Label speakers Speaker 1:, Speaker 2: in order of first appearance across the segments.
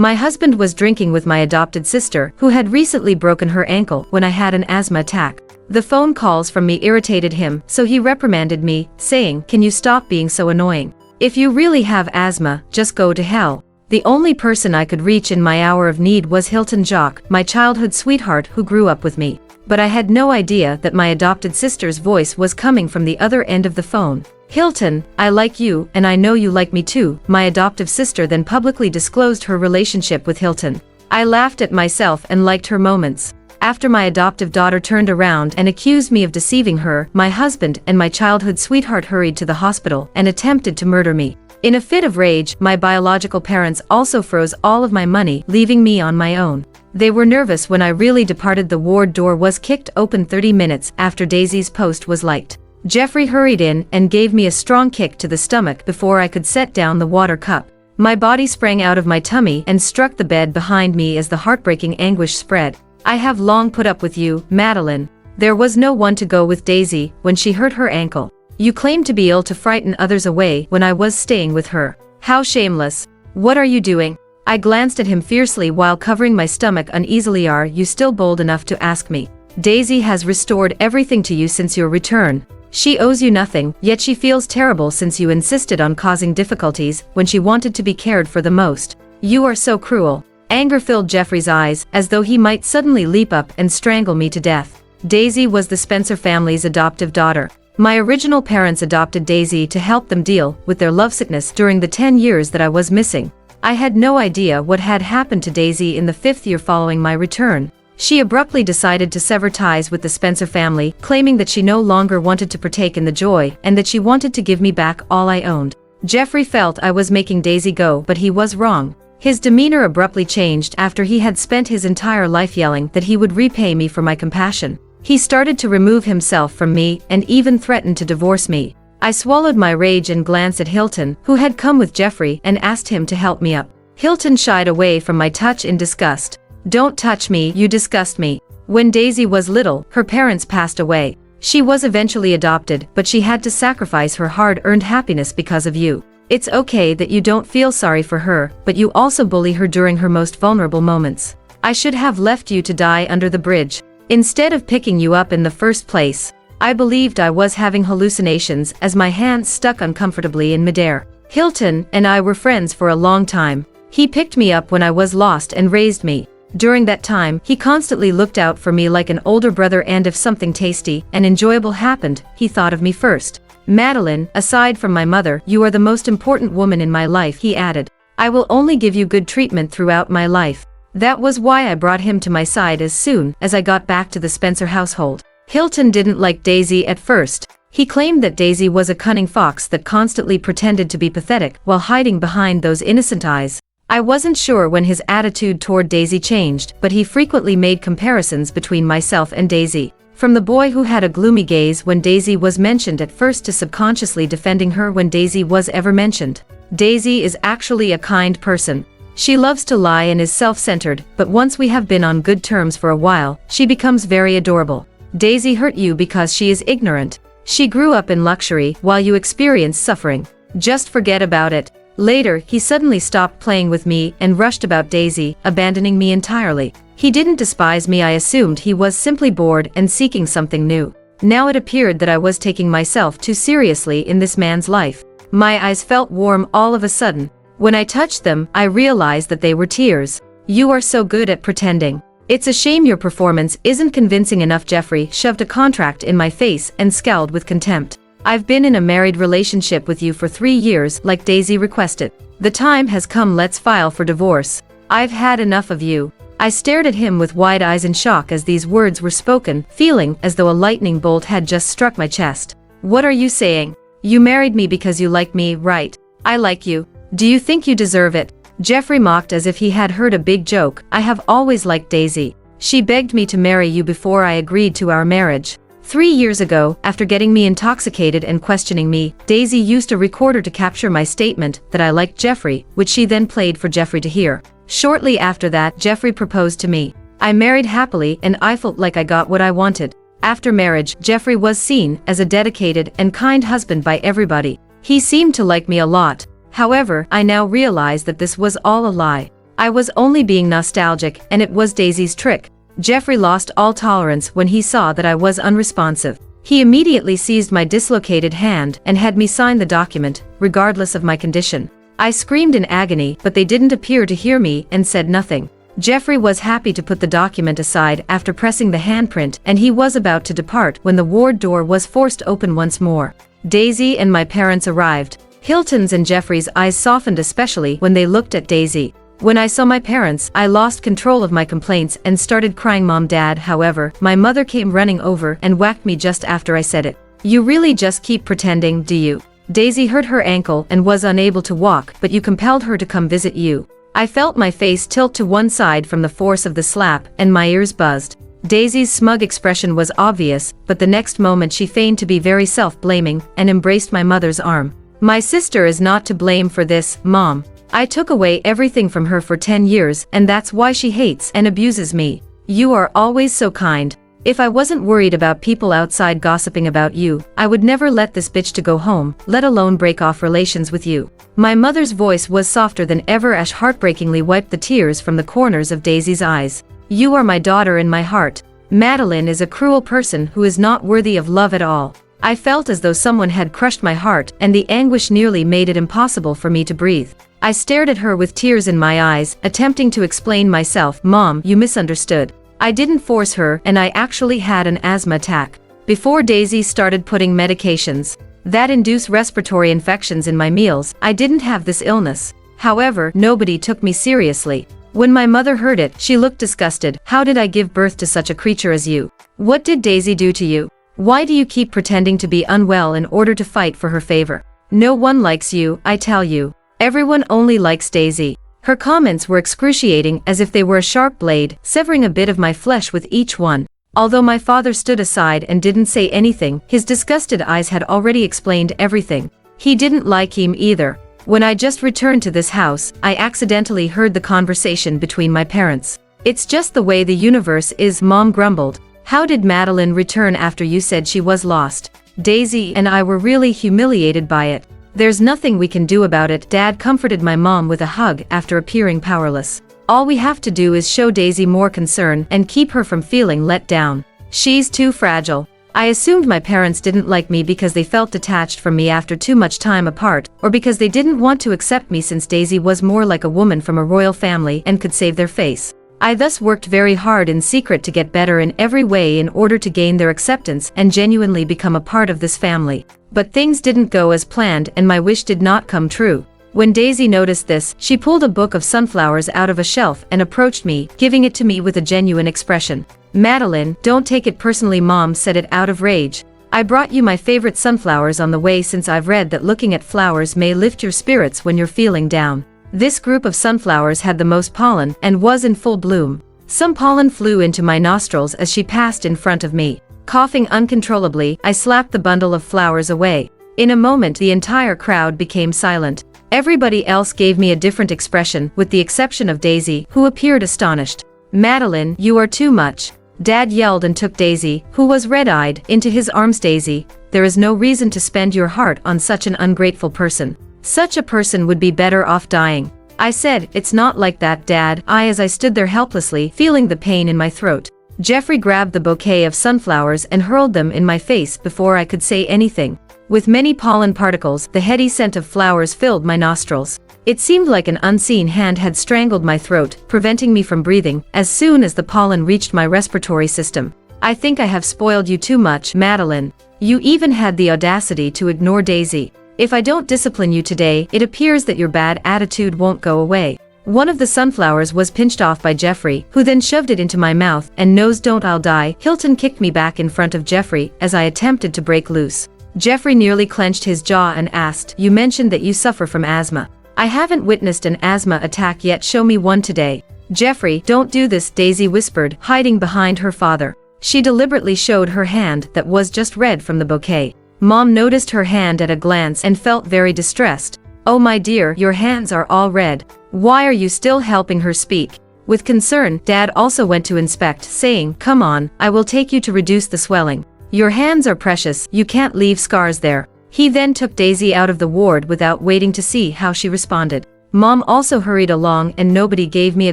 Speaker 1: My husband was drinking with my adopted sister, who had recently broken her ankle when I had an asthma attack. The phone calls from me irritated him, so he reprimanded me, saying, "Can you stop being so annoying? If you really have asthma, just go to hell." The only person I could reach in my hour of need was Hilton Jock, my childhood sweetheart who grew up with me. But I had no idea that my adopted sister's voice was coming from the other end of the phone. "Hilton, I like you, and I know you like me too," my adoptive sister then publicly disclosed her relationship with Hilton. I laughed at myself and liked her moments. After my adoptive daughter turned around and accused me of deceiving her, my husband and my childhood sweetheart hurried to the hospital and attempted to murder me. In a fit of rage, my biological parents also froze all of my money, leaving me on my own. They were nervous when I really departed. The ward door was kicked open 30 minutes after Daisy's post was liked. Jeffrey hurried in and gave me a strong kick to the stomach before I could set down the water cup. My body sprang out of my tummy and struck the bed behind me as the heartbreaking anguish spread. "I have long put up with you, Meline. There was no one to go with Daisy when she hurt her ankle. You claimed to be ill to frighten others away when I was staying with her. How shameless. What are you doing?" I glanced at him fiercely while covering my stomach uneasily. "Are you still bold enough to ask me? Daisy has restored everything to you since your return. She owes you nothing, yet she feels terrible since you insisted on causing difficulties when she wanted to be cared for the most. You are so cruel." Anger filled Jeffrey's eyes, as though he might suddenly leap up and strangle me to death. Daisy was the Spencer family's adoptive daughter. My original parents adopted Daisy to help them deal with their lovesickness during the 10 years that I was missing. I had no idea what had happened to Daisy in the 5th year following my return. She abruptly decided to sever ties with the Spencer family, claiming that she no longer wanted to partake in the joy and that she wanted to give me back all I owned. Jeffrey felt I was making Daisy go, but he was wrong. His demeanor abruptly changed after he had spent his entire life yelling that he would repay me for my compassion. He started to remove himself from me and even threatened to divorce me. I swallowed my rage and glanced at Hilton, who had come with Jeffrey, and asked him to help me up. Hilton shied away from my touch in disgust. "Don't touch me, you disgust me. When Daisy was little, her parents passed away. She was eventually adopted, but she had to sacrifice her hard-earned happiness because of you. It's okay that you don't feel sorry for her, but you also bully her during her most vulnerable moments. I should have left you to die under the bridge, instead of picking you up in the first place." I believed I was having hallucinations as my hands stuck uncomfortably in midair. Hilton and I were friends for a long time. He picked me up when I was lost and raised me. During that time, he constantly looked out for me like an older brother, and if something tasty and enjoyable happened, he thought of me first. "Meline, aside from my mother, you are the most important woman in my life," he added. "I will only give you good treatment throughout my life." That was why I brought him to my side as soon as I got back to the Spencer household. Hilton didn't like Daisy at first. He claimed that Daisy was a cunning fox that constantly pretended to be pathetic while hiding behind those innocent eyes. I wasn't sure when his attitude toward Daisy changed, but he frequently made comparisons between myself and Daisy. From the boy who had a gloomy gaze when Daisy was mentioned at first to subconsciously defending her when Daisy was ever mentioned. Daisy is actually a kind person. She loves to lie and is self-centered, but once we have been on good terms for a while, she becomes very adorable. Daisy hurt you because she is ignorant. She grew up in luxury while you experienced suffering. Just forget about it. Later, he suddenly stopped playing with me and rushed about Daisy, abandoning me entirely. He didn't despise me. I assumed he was simply bored and seeking something new. Now it appeared that I was taking myself too seriously in this man's life. My eyes felt warm all of a sudden. When I touched them, I realized that they were tears. "You are so good at pretending. It's a shame your performance isn't convincing enough." Jeffrey shoved a contract in my face and scowled with contempt. "I've been in a married relationship with you for 3 years, like Daisy requested. The time has come. Let's file for divorce. I've had enough of you." I stared at him with wide eyes in shock as these words were spoken, feeling as though a lightning bolt had just struck my chest. "What are you saying? You married me because you like me, right? I like you. Do you think you deserve it?" Jeffrey mocked as if he had heard a big joke. "I have always liked Daisy. She begged me to marry you before I agreed to our marriage. 3 years ago, after getting me intoxicated and questioning me, Daisy used a recorder to capture my statement that I liked Jeffrey, which she then played for Jeffrey to hear. Shortly after that, Jeffrey proposed to me. I married happily, and I felt like I got what I wanted. After marriage, Jeffrey was seen as a dedicated and kind husband by everybody. He seemed to like me a lot. However, I now realize that this was all a lie. I was only being nostalgic, and it was Daisy's trick. Jeffrey lost all tolerance when he saw that I was unresponsive. He immediately seized my dislocated hand and had me sign the document, regardless of my condition. I screamed in agony, but they didn't appear to hear me and said nothing. Jeffrey was happy to put the document aside after pressing the handprint, and he was about to depart when the ward door was forced open once more. Daisy and my parents arrived. Hilton's and Jeffrey's eyes softened, especially when they looked at Daisy. When I saw my parents, I lost control of my complaints and started crying. Mom, Dad, however, my mother came running over and whacked me just after I said it. You really just keep pretending, do you? Daisy hurt her ankle and was unable to walk, but you compelled her to come visit you. I felt my face tilt to one side from the force of the slap, and my ears buzzed. Daisy's smug expression was obvious, but the next moment she feigned to be very self-blaming and embraced my mother's arm. My sister is not to blame for this, Mom. I took away everything from her for 10 years, and that's why she hates and abuses me. You are always so kind. If I wasn't worried about people outside gossiping about you, I would never let this bitch to go home, let alone break off relations with you. My mother's voice was softer than ever as she heartbreakingly wiped the tears from the corners of Daisy's eyes. You are my daughter in my heart. Meline is a cruel person who is not worthy of love at all. I felt as though someone had crushed my heart, and the anguish nearly made it impossible for me to breathe. I stared at her with tears in my eyes, attempting to explain myself. Mom, you misunderstood. I didn't force her, and I actually had an asthma attack. Before Daisy started putting medications that induce respiratory infections in my meals, I didn't have this illness. However, nobody took me seriously. When my mother heard it, she looked disgusted. How did I give birth to such a creature as you? What did Daisy do to you? Why do you keep pretending to be unwell in order to fight for her favor? No one likes you, I tell you. Everyone only likes Daisy. Her comments were excruciating, as if they were a sharp blade, severing a bit of my flesh with each one. Although my father stood aside and didn't say anything, his disgusted eyes had already explained everything. He didn't like him either. When I just returned to this house, I accidentally heard the conversation between my parents. It's just the way the universe is, Mom grumbled. How did Meline return after you said she was lost? Daisy and I were really humiliated by it. There's nothing we can do about it. Dad comforted my mom with a hug after appearing powerless. All we have to do is show Daisy more concern and keep her from feeling let down. She's too fragile. I assumed my parents didn't like me because they felt detached from me after too much time apart, or because they didn't want to accept me since Daisy was more like a woman from a royal family and could save their face. I thus worked very hard in secret to get better in every way in order to gain their acceptance and genuinely become a part of this family. But things didn't go as planned, and my wish did not come true. When Daisy noticed this, she pulled a book of sunflowers out of a shelf and approached me, giving it to me with a genuine expression. Meline, don't take it personally, Mom said it out of rage. I brought you my favorite sunflowers on the way since I've read that looking at flowers may lift your spirits when you're feeling down. This group of sunflowers had the most pollen and was in full bloom. Some pollen flew into my nostrils as she passed in front of me. Coughing uncontrollably, I slapped the bundle of flowers away. In a moment, the entire crowd became silent. Everybody else gave me a different expression, with the exception of Daisy, who appeared astonished. Meline, you are too much. Dad yelled and took Daisy, who was red-eyed, into his arms. Daisy, there is no reason to spend your heart on such an ungrateful person. Such a person would be better off dying. I said, it's not like that, Dad, as I stood there helplessly, feeling the pain in my throat. Jeffrey grabbed the bouquet of sunflowers and hurled them in my face before I could say anything. With many pollen particles, the heady scent of flowers filled my nostrils. It seemed like an unseen hand had strangled my throat, preventing me from breathing, as soon as the pollen reached my respiratory system. I think I have spoiled you too much, Meline. You even had the audacity to ignore Daisy. If I don't discipline you today, it appears that your bad attitude won't go away. One of the sunflowers was pinched off by Jeffrey, who then shoved it into my mouth, and nose don't I'll die. Hilton kicked me back in front of Jeffrey as I attempted to break loose. Jeffrey nearly clenched his jaw and asked, you mentioned that you suffer from asthma. I haven't witnessed an asthma attack yet, show me one today. Jeffrey, don't do this, Daisy whispered, hiding behind her father. She deliberately showed her hand that was just red from the bouquet. Mom noticed her hand at a glance and felt very distressed. Oh my dear, your hands are all red. Why are you still helping her speak? With concern, Dad also went to inspect, saying, come on, I will take you to reduce the swelling. Your hands are precious, you can't leave scars there. He then took Daisy out of the ward without waiting to see how she responded. Mom also hurried along and nobody gave me a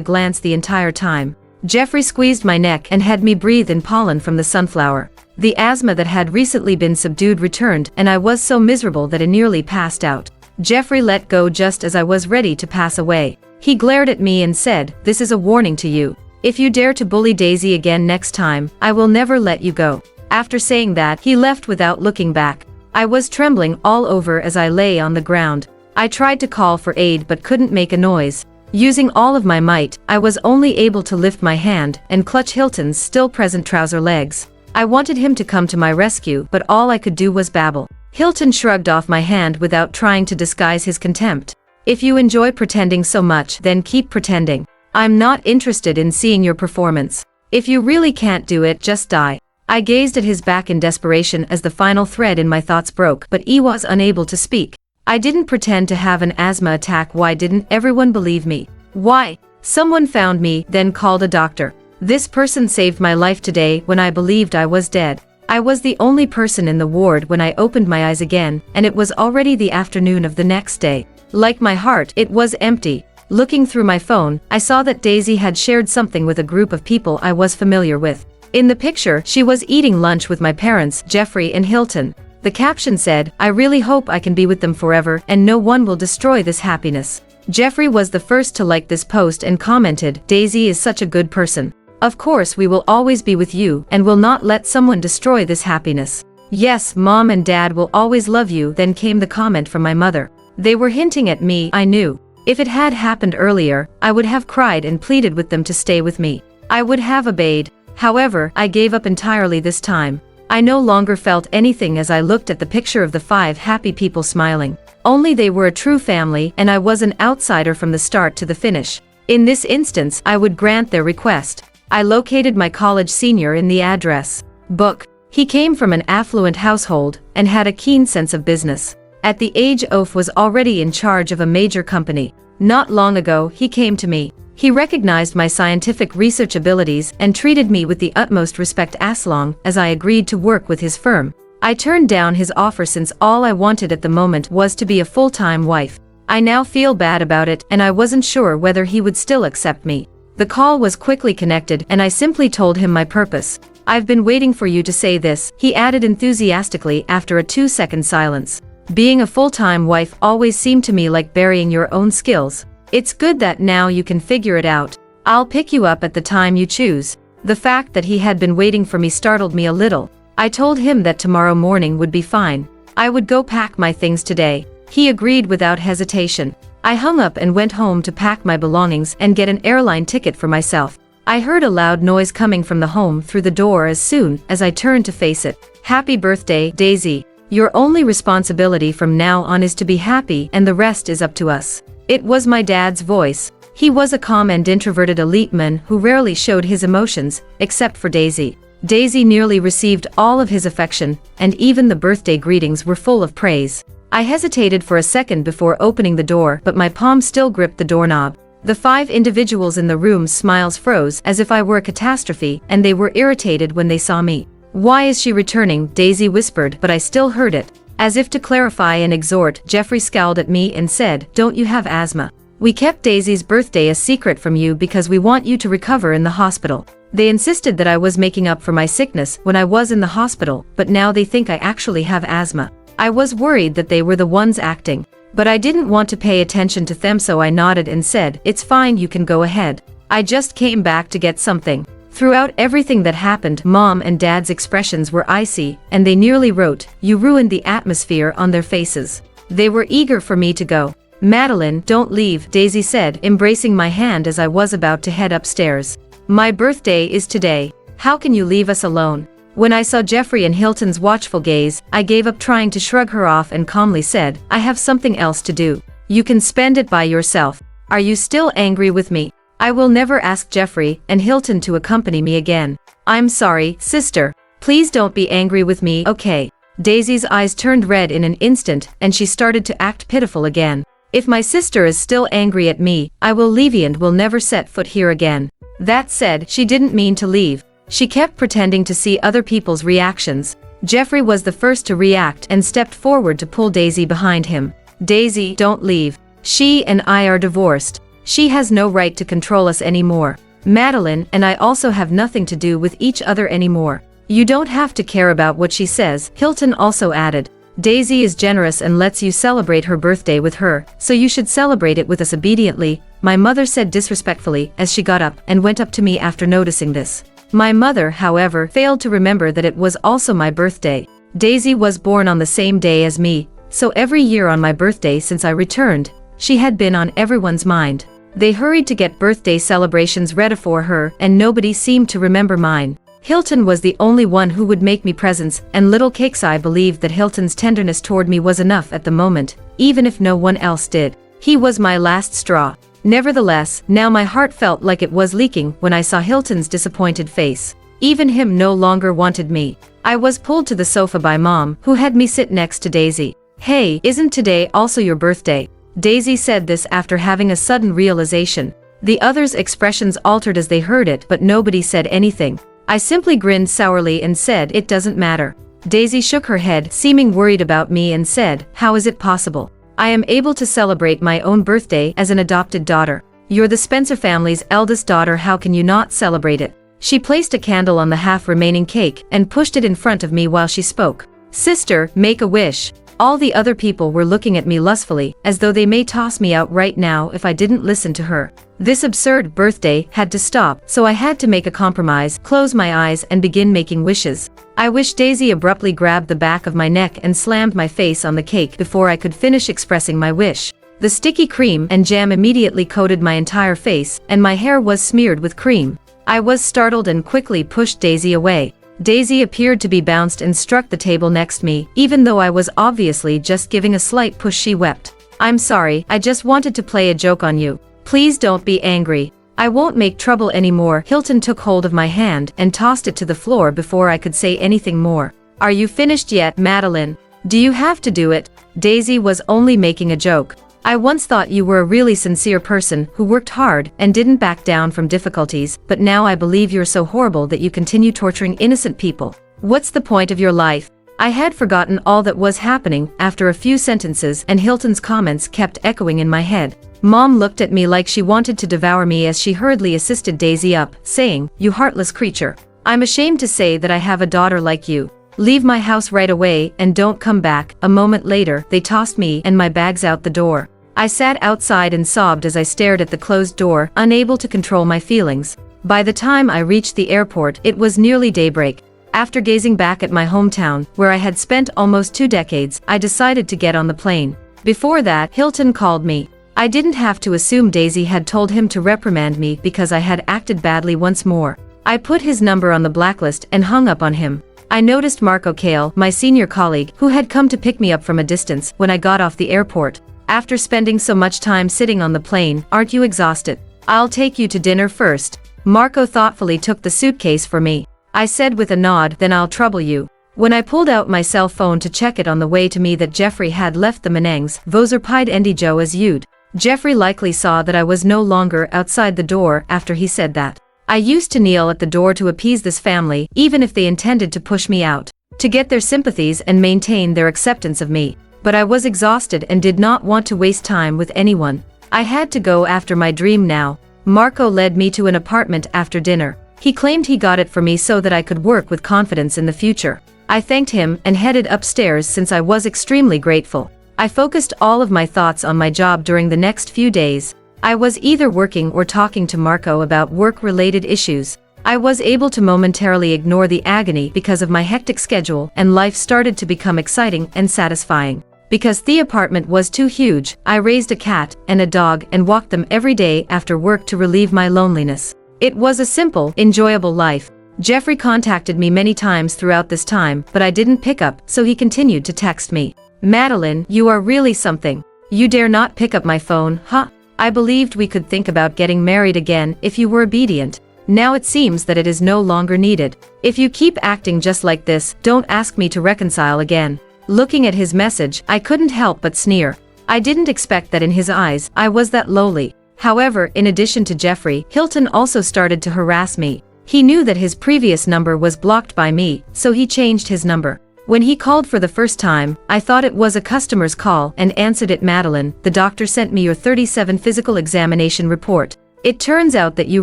Speaker 1: glance the entire time. Jeffrey squeezed my neck and had me breathe in pollen from the sunflower. The asthma that had recently been subdued returned and I was so miserable that I nearly passed out. Jeffrey let go just as I was ready to pass away. He glared at me and said, "This is a warning to you. If you dare to bully Daisy again next time, I will never let you go." After saying that, he left without looking back. I was trembling all over as I lay on the ground. I tried to call for aid but couldn't make a noise. Using all of my might, I was only able to lift my hand and clutch Hilton's still present trouser legs. I wanted him to come to my rescue, but all I could do was babble. Hilton shrugged off my hand without trying to disguise his contempt. "If you enjoy pretending so much, then keep pretending. I'm not interested in seeing your performance. If you really can't do it, just die." I gazed at his back in desperation as the final thread in my thoughts broke, but he was unable to speak. I didn't pretend to have an asthma attack. Why didn't everyone believe me? Why? Someone found me, then called a doctor. This person saved my life today when I believed I was dead. I was the only person in the ward when I opened my eyes again, and it was already the afternoon of the next day. Like my heart, it was empty. Looking through my phone, I saw that Daisy had shared something with a group of people I was familiar with. In the picture, she was eating lunch with my parents, Jeffrey and Hilton. The caption said, "I really hope I can be with them forever and no one will destroy this happiness." Jeffrey was the first to like this post and commented, "Daisy is such a good person. Of course we will always be with you and will not let someone destroy this happiness. Yes, Mom and Dad will always love you." Then came the comment from my mother. They were hinting at me, I knew. If it had happened earlier, I would have cried and pleaded with them to stay with me. I would have obeyed. However, I gave up entirely this time. I no longer felt anything as I looked at the picture of the 5 happy people smiling. Only they were a true family and I was an outsider from the start to the finish. In this instance, I would grant their request. I located my college senior in the address book. He came from an affluent household and had a keen sense of business. At the age of was already in charge of a major company. Not long ago, he came to me. He recognized my scientific research abilities and treated me with the utmost respect as long as I agreed to work with his firm. I turned down his offer since all I wanted at the moment was to be a full-time wife. I now feel bad about it and I wasn't sure whether he would still accept me. The call was quickly connected and I simply told him my purpose. "I've been waiting for you to say this," he added enthusiastically after a 2-second silence. "Being a full-time wife always seemed to me like burying your own skills. It's good that now you can figure it out. I'll pick you up at the time you choose." The fact that he had been waiting for me startled me a little. I told him that tomorrow morning would be fine. I would go pack my things today. He agreed without hesitation. I hung up and went home to pack my belongings and get an airline ticket for myself. I heard a loud noise coming from the home through the door as soon as I turned to face it. "Happy birthday, Daisy. Your only responsibility from now on is to be happy and the rest is up to us." It was my dad's voice. He was a calm and introverted elite man who rarely showed his emotions, except for Daisy. Daisy nearly received all of his affection, and even the birthday greetings were full of praise. I hesitated for a second before opening the door, but my palm still gripped the doorknob. The 5 individuals in the room's smiles froze as if I were a catastrophe, and they were irritated when they saw me. "Why is she returning?" Daisy whispered, but I still heard it. As if to clarify and exhort, Jeffrey scowled at me and said, "Don't you have asthma? We kept Daisy's birthday a secret from you because we want you to recover in the hospital. They insisted that I was making up for my sickness when I was in the hospital, but now they think I actually have asthma." I was worried that they were the ones acting, but I didn't want to pay attention to them, so I nodded and said, "It's fine, you can go ahead. I just came back to get something." Throughout everything that happened, Mom and Dad's expressions were icy, and they nearly wrote, "You ruined the atmosphere" on their faces. They were eager for me to go. "Meline, don't leave," Daisy said, embracing my hand as I was about to head upstairs. "My birthday is today. How can you leave us alone?" When I saw Jeffrey and Hilton's watchful gaze, I gave up trying to shrug her off and calmly said, "I have something else to do. You can spend it by yourself. Are you still angry with me? I will never ask Jeffrey and Hilton to accompany me again." "I'm sorry, sister. Please don't be angry with me, okay?" Daisy's eyes turned red in an instant and she started to act pitiful again. "If my sister is still angry at me, I will leave and will never set foot here again." That said, she didn't mean to leave. She kept pretending to see other people's reactions. Jeffrey was the first to react and stepped forward to pull Daisy behind him. "Daisy, don't leave." She and I are divorced. She has no right to control us anymore. Meline and I also have nothing to do with each other anymore. You don't have to care about what she says, Hilton also added. Daisy is generous and lets you celebrate her birthday with her, so you should celebrate it with us obediently, my mother said disrespectfully as she got up and went up to me after noticing this. My mother, however, failed to remember that it was also my birthday. Daisy was born on the same day as me, so every year on my birthday since I returned, she had been on everyone's mind. They hurried to get birthday celebrations ready for her and nobody seemed to remember mine. Hilton was the only one who would make me presents and little cakes. I believed that Hilton's tenderness toward me was enough at the moment, even if no one else did. He was my last straw. Nevertheless, now my heart felt like it was leaking when I saw Hilton's disappointed face. Even him no longer wanted me. I was pulled to the sofa by Mom, who had me sit next to Daisy. Hey, isn't today also your birthday? Daisy said this after having a sudden realization. The others' expressions altered as they heard it, but nobody said anything. I simply grinned sourly and said it doesn't matter. Daisy shook her head, seeming worried about me and said, how is it possible? I am able to celebrate my own birthday as an adopted daughter. You're the Spencer family's eldest daughter, how can you not celebrate it? She placed a candle on the half-remaining cake and pushed it in front of me while she spoke. Sister, make a wish. All the other people were looking at me lustfully, as though they may toss me out right now if I didn't listen to her. This absurd birthday had to stop, so I had to make a compromise, close my eyes and begin making wishes. I wish. Daisy abruptly grabbed the back of my neck and slammed my face on the cake before I could finish expressing my wish. The sticky cream and jam immediately coated my entire face, and my hair was smeared with cream. I was startled and quickly pushed Daisy away. Daisy appeared to be bounced and struck the table next me, even though I was obviously just giving a slight push. She wept. I'm sorry, I just wanted to play a joke on you. Please don't be angry. I won't make trouble anymore. Hilton took hold of my hand and tossed it to the floor before I could say anything more. Are you finished yet, Meline? Do you have to do it? Daisy was only making a joke. I once thought you were a really sincere person who worked hard and didn't back down from difficulties, but now I believe you're so horrible that you continue torturing innocent people. What's the point of your life? I had forgotten all that was happening after a few sentences, and Hilton's comments kept echoing in my head. Mom looked at me like she wanted to devour me as she hurriedly assisted Daisy up, saying, you heartless creature. I'm ashamed to say that I have a daughter like you. Leave my house right away and don't come back. A moment later, they tossed me and my bags out the door. I sat outside and sobbed as I stared at the closed door, unable to control my feelings. By the time I reached the airport, it was nearly daybreak. After gazing back at my hometown, where I had spent almost 2 decades, I decided to get on the plane. Before that, Hilton called me. I didn't have to assume Daisy had told him to reprimand me because I had acted badly once more. I put his number on the blacklist and hung up on him. I noticed Marco Kale, my senior colleague, who had come to pick me up from a distance when I got off the airport. After spending so much time sitting on the plane, aren't you exhausted? I'll take you to dinner first. Marco thoughtfully took the suitcase for me. I said with a nod, then I'll trouble you. When I pulled out my cell phone to check it on the way to me that Jeffrey had left the Menengs, Voser pied Andy Joe as you'd. Jeffrey likely saw that I was no longer outside the door after he said that. I used to kneel at the door to appease this family, even if they intended to push me out, to get their sympathies and maintain their acceptance of me. But I was exhausted and did not want to waste time with anyone. I had to go after my dream now. Marco led me to an apartment after dinner. He claimed he got it for me so that I could work with confidence in the future. I thanked him and headed upstairs since I was extremely grateful. I focused all of my thoughts on my job during the next few days. I was either working or talking to Marco about work-related issues. I was able to momentarily ignore the agony because of my hectic schedule, and life started to become exciting and satisfying. Because the apartment was too huge, I raised a cat and a dog and walked them every day after work to relieve my loneliness. It was a simple, enjoyable life. Jeffrey contacted me many times throughout this time, but I didn't pick up, so he continued to text me. Meline, you are really something. You dare not pick up my phone, huh? I believed we could think about getting married again if you were obedient. Now it seems that it is no longer needed. If you keep acting just like this, don't ask me to reconcile again. Looking at his message, I couldn't help but sneer. I didn't expect that in his eyes, I was that lowly. However, in addition to Jeffrey, Hilton also started to harass me. He knew that his previous number was blocked by me, so he changed his number. When he called for the first time, I thought it was a customer's call and answered it. Meline, the doctor sent me your 37 physical examination report. It turns out that you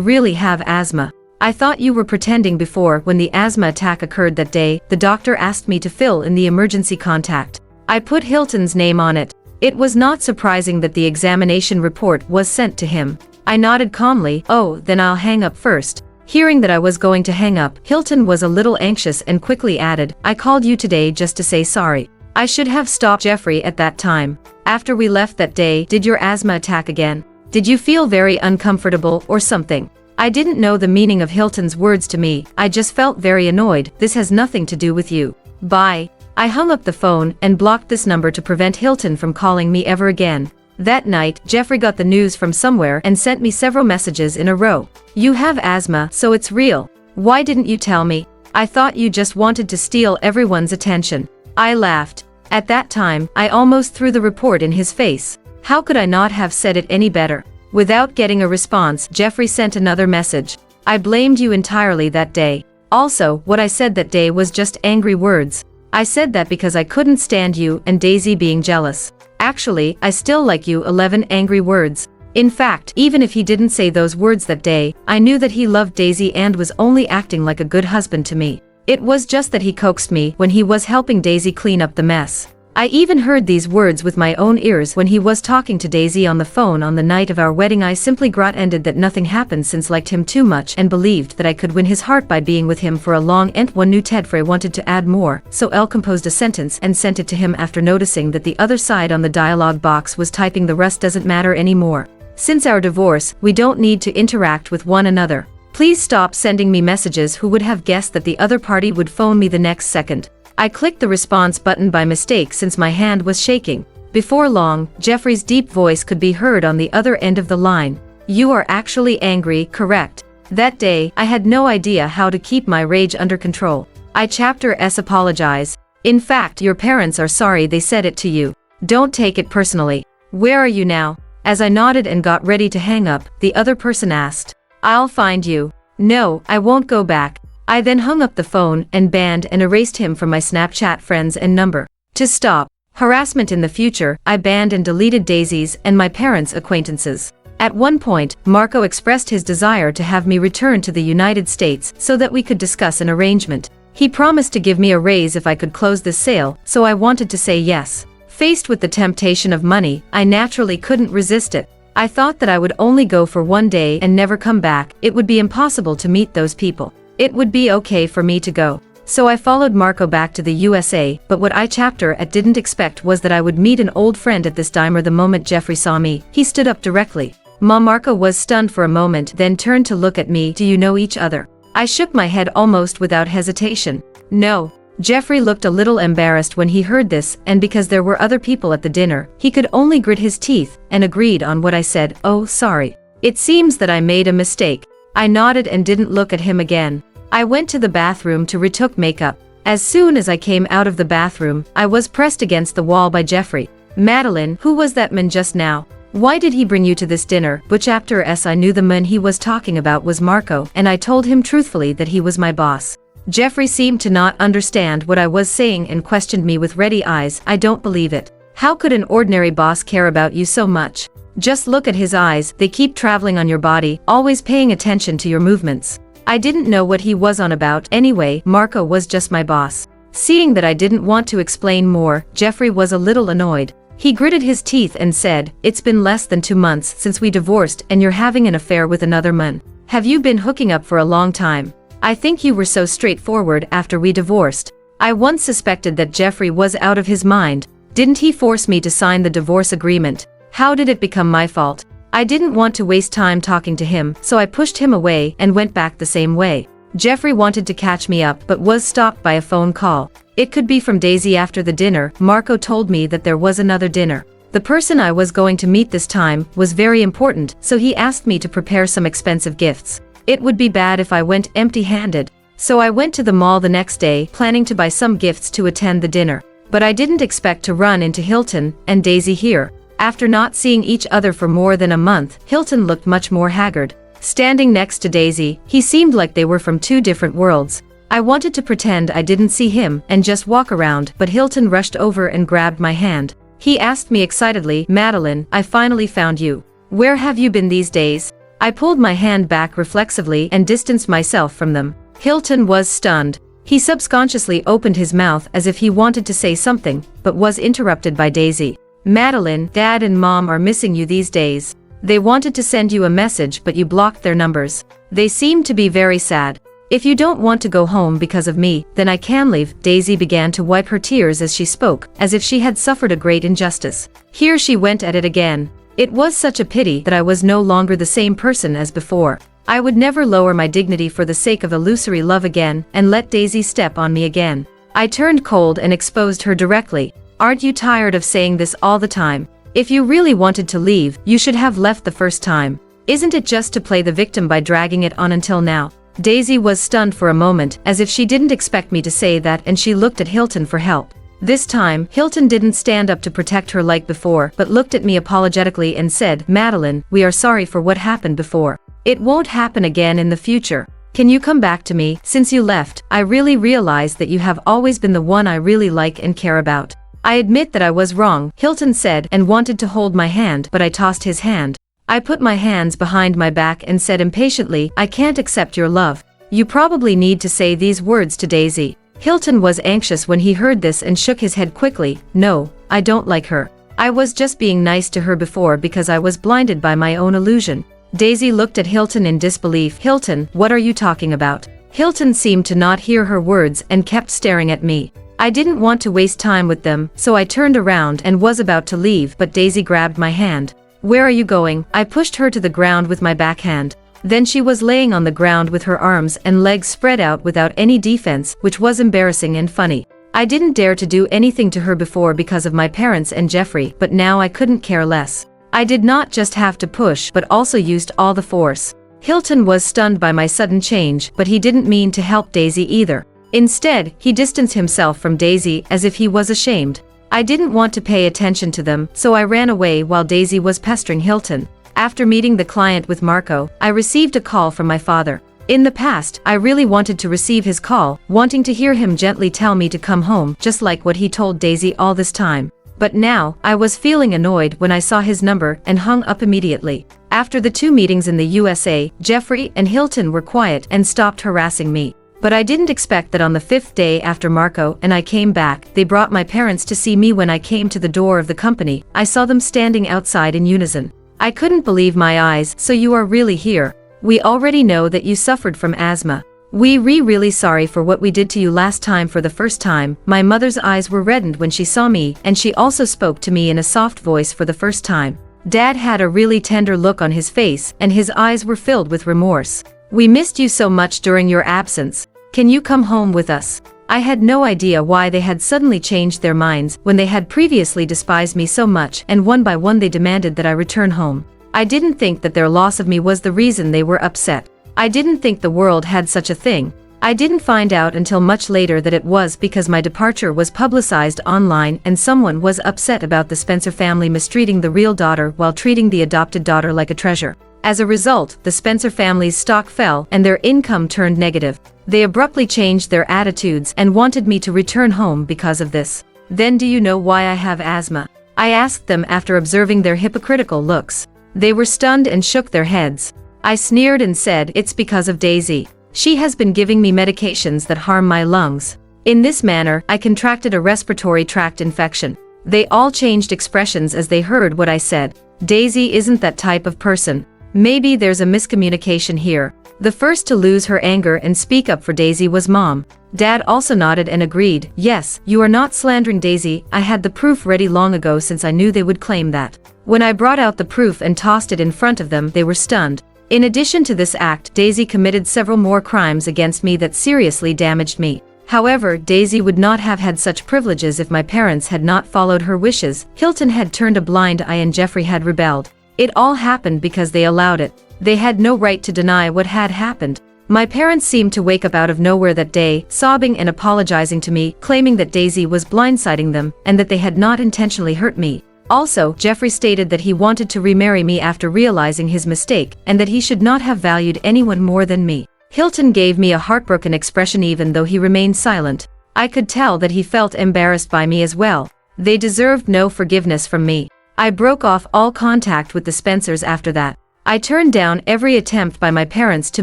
Speaker 1: really have asthma. I thought you were pretending before. When the asthma attack occurred that day, the doctor asked me to fill in the emergency contact. I put Hilton's name on it. It was not surprising that the examination report was sent to him. I nodded calmly. Oh, then I'll hang up first. Hearing that I was going to hang up, Hilton was a little anxious and quickly added, I called you today just to say sorry. I should have stopped Jeffrey at that time. After we left that day, did your asthma attack again? Did you feel very uncomfortable or something? I didn't know the meaning of Hilton's words to me. I just felt very annoyed. This has nothing to do with you. Bye. I hung up the phone and blocked this number to prevent Hilton from calling me ever again. That night, Jeffrey got the news from somewhere and sent me several messages in a row. You have asthma, so it's real. Why didn't you tell me? I thought you just wanted to steal everyone's attention. I laughed. At that time, I almost threw the report in his face. How could I not have said it any better? Without getting a response, Jeffrey sent another message. I blamed you entirely that day. Also, what I said that day was just angry words. I said that because I couldn't stand you and Daisy being jealous. Actually, I still like you. 11 angry words. In fact, even if he didn't say those words that day, I knew that he loved Daisy and was only acting like a good husband to me. It was just that he coaxed me when he was helping Daisy clean up the mess. I even heard these words with my own ears when he was talking to Daisy on the phone on the night of our wedding. I simply ended that nothing happened since liked him too much and believed that I could win his heart by being with him for a long and one knew Tedfrey wanted to add more, so Elle composed a sentence and sent it to him after noticing that the other side on the dialogue box was typing the rest doesn't matter anymore. Since our divorce, we don't need to interact with one another. Please stop sending me messages. Who would have guessed that the other party would phone me the next second? I clicked the response button by mistake since my hand was shaking. Before long, Jeffrey's deep voice could be heard on the other end of the line. You are actually angry, correct? That day, I had no idea how to keep my rage under control. I chapter S apologize. In fact, your parents are sorry they said it to you. Don't take it personally. Where are you now? As I nodded and got ready to hang up, the other person asked. I'll find you. No, I won't go back. I then hung up the phone and banned and erased him from my Snapchat friends and number. To stop harassment in the future, I banned and deleted Daisy's and my parents' acquaintances. At one point, Marco expressed his desire to have me return to the United States so that we could discuss an arrangement. He promised to give me a raise if I could close this sale, so I wanted to say yes. Faced with the temptation of money, I naturally couldn't resist it. I thought that I would only go for one day and never come back. It would be impossible to meet those people. It would be okay for me to go. So I followed Marco back to the USA, but what I chapter at didn't expect was that I would meet an old friend at this diner. The moment Jeffrey saw me, he stood up directly. Marco was stunned for a moment, then turned to look at me. Do you know each other? I shook my head almost without hesitation. No. Jeffrey looked a little embarrassed when he heard this, and because there were other people at the dinner, he could only grit his teeth, and agreed on what I said. Oh, sorry. It seems that I made a mistake. I nodded and didn't look at him again. I went to the bathroom to retook makeup. As soon as I came out of the bathroom, I was pressed against the wall by Jeffrey. Meline, who was that man just now? Why did he bring you to this dinner? But chapter S. I knew the man he was talking about was Marco, and I told him truthfully that he was my boss. Jeffrey seemed to not understand what I was saying and questioned me with ready eyes. I don't believe it. How could an ordinary boss care about you so much? Just look at his eyes, they keep traveling on your body, always paying attention to your movements. I didn't know what he was on about. Anyway, Marco was just my boss. Seeing that I didn't want to explain more, Jeffrey was a little annoyed. He gritted his teeth and said, It's been less than 2 months since we divorced and you're having an affair with another man. Have you been hooking up for a long time? I think you were so straightforward after we divorced. I once suspected that Jeffrey was out of his mind. Didn't he force me to sign the divorce agreement? How did it become my fault? I didn't want to waste time talking to him, so I pushed him away and went back the same way. Jeffrey wanted to catch me up but was stopped by a phone call. It could be from Daisy. After the dinner, Marco told me that there was another dinner. The person I was going to meet this time was very important, so he asked me to prepare some expensive gifts. It would be bad if I went empty-handed. So I went to the mall the next day, planning to buy some gifts to attend the dinner. But I didn't expect to run into Hilton and Daisy here. After not seeing each other for more than a month, Hilton looked much more haggard. Standing next to Daisy, he seemed like they were from 2 different worlds. I wanted to pretend I didn't see him and just walk around, but Hilton rushed over and grabbed my hand. He asked me excitedly, "Meline, I finally found you. Where have you been these days?" I pulled my hand back reflexively and distanced myself from them. Hilton was stunned. He subconsciously opened his mouth as if he wanted to say something, but was interrupted by Daisy. "Meline, Dad and Mom are missing you these days. They wanted to send you a message but you blocked their numbers. They seem to be very sad. If you don't want to go home because of me, then I can leave." Daisy began to wipe her tears as she spoke, as if she had suffered a great injustice. Here she went at it again. It was such a pity that I was no longer the same person as before. I would never lower my dignity for the sake of illusory love again and let Daisy step on me again. I turned cold and exposed her directly. "Aren't you tired of saying this all the time? If you really wanted to leave, you should have left the first time. Isn't it just to play the victim by dragging it on until now?" Daisy was stunned for a moment, as if she didn't expect me to say that, and she looked at Hilton for help. This time, Hilton didn't stand up to protect her like before, but looked at me apologetically and said, "Meline, we are sorry for what happened before. It won't happen again in the future. Can you come back to me? Since you left, I really realized that you have always been the one I really like and care about." "I admit that I was wrong," Hilton said, and wanted to hold my hand, but I tossed his hand. I put my hands behind my back and said impatiently, "I can't accept your love. You probably need to say these words to Daisy." Hilton was anxious when he heard this and shook his head quickly. "No, I don't like her. I was just being nice to her before because I was blinded by my own illusion." Daisy looked at Hilton in disbelief. "Hilton, what are you talking about?" Hilton seemed to not hear her words and kept staring at me. I didn't want to waste time with them, so I turned around and was about to leave, but Daisy grabbed my hand. "Where are you going?" I pushed her to the ground with my backhand. Then she was laying on the ground with her arms and legs spread out without any defense, which was embarrassing and funny. I didn't dare to do anything to her before because of my parents and Jeffrey, but now I couldn't care less. I did not just have to push but also used all the force. Hilton was stunned by my sudden change, but he didn't mean to help Daisy either. Instead, he distanced himself from Daisy as if he was ashamed. I didn't want to pay attention to them, so I ran away while Daisy was pestering Hilton. After meeting the client with Marco, I received a call from my father. In the past, I really wanted to receive his call, wanting to hear him gently tell me to come home, just like what he told Daisy all this time. But now, I was feeling annoyed when I saw his number and hung up immediately. After the 2 meetings in the USA, Jeffrey and Hilton were quiet and stopped harassing me. But I didn't expect that on the 5th day after Marco and I came back, they brought my parents to see me. When I came to the door of the company, I saw them standing outside in unison. I couldn't believe my eyes. "So you are really here. We already know that you suffered from asthma. We're really sorry for what we did to you last time." For the first time, my mother's eyes were reddened when she saw me, and she also spoke to me in a soft voice for the first time. Dad had a really tender look on his face, and his eyes were filled with remorse. "We missed you so much during your absence. Can you come home with us?" I had no idea why they had suddenly changed their minds when they had previously despised me so much, and one by one they demanded that I return home. I didn't think that their loss of me was the reason they were upset. I didn't think the world had such a thing. I didn't find out until much later that it was because my departure was publicized online and someone was upset about the Spencer family mistreating the real daughter while treating the adopted daughter like a treasure. As a result, the Spencer family's stock fell and their income turned negative. They abruptly changed their attitudes and wanted me to return home because of this. "Then do you know why I have asthma?" I asked them after observing their hypocritical looks. They were stunned and shook their heads. I sneered and said, "It's because of Daisy. She has been giving me medications that harm my lungs. In this manner, I contracted a respiratory tract infection." They all changed expressions as they heard what I said. Daisy isn't that type of person. Maybe there's a miscommunication here. The first to lose her anger and speak up for Daisy was Mom. Dad also nodded and agreed. "Yes, you are not slandering Daisy. I had the proof ready long ago since I knew they would claim that." When I brought out the proof and tossed it in front of them, they were stunned. In addition to this act, Daisy committed several more crimes against me that seriously damaged me. However, Daisy would not have had such privileges if my parents had not followed her wishes. Hilton had turned a blind eye and Jeffrey had rebelled. It all happened because they allowed it. They had no right to deny what had happened. My parents seemed to wake up out of nowhere that day, sobbing and apologizing to me, claiming that Daisy was blindsiding them, and that they had not intentionally hurt me. Also, Jeffrey stated that he wanted to remarry me after realizing his mistake, and that he should not have valued anyone more than me. Hilton gave me a heartbroken expression even though he remained silent. I could tell that he felt embarrassed by me as well. They deserved no forgiveness from me. I broke off all contact with the Spencers after that. I turned down every attempt by my parents to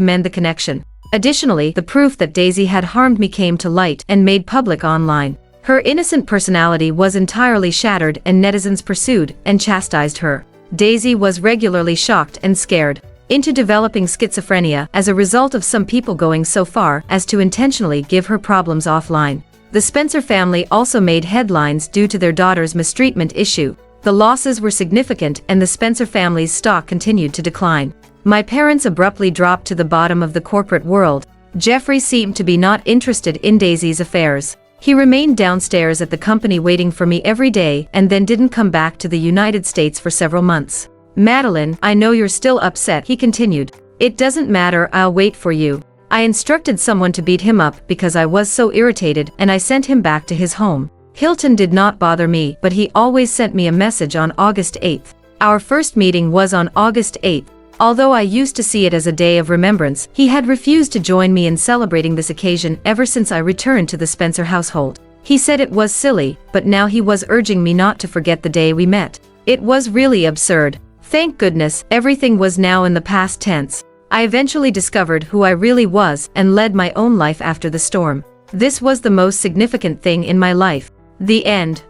Speaker 1: mend the connection. Additionally, the proof that Daisy had harmed me came to light and made public online. Her innocent personality was entirely shattered and netizens pursued and chastised her. Daisy was regularly shocked and scared into developing schizophrenia as a result of some people going so far as to intentionally give her problems offline. The Spencer family also made headlines due to their daughter's mistreatment issue. The losses were significant and the Spencer family's stock continued to decline. My parents abruptly dropped to the bottom of the corporate world. Jeffrey seemed to be not interested in Daisy's affairs. He remained downstairs at the company waiting for me every day and then didn't come back to the United States for several months. Madeline, I know you're still upset, he continued. It doesn't matter, I'll wait for you. I instructed someone to beat him up because I was so irritated and I sent him back to his home. Hilton did not bother me, but he always sent me a message on August 8th. Our first meeting was on August 8th. Although I used to see it as a day of remembrance, he had refused to join me in celebrating this occasion ever since I returned to the Spencer household. He said it was silly, but now he was urging me not to forget the day we met. It was really absurd. Thank goodness, everything was now in the past tense. I eventually discovered who I really was and led my own life after the storm. This was the most significant thing in my life. The end.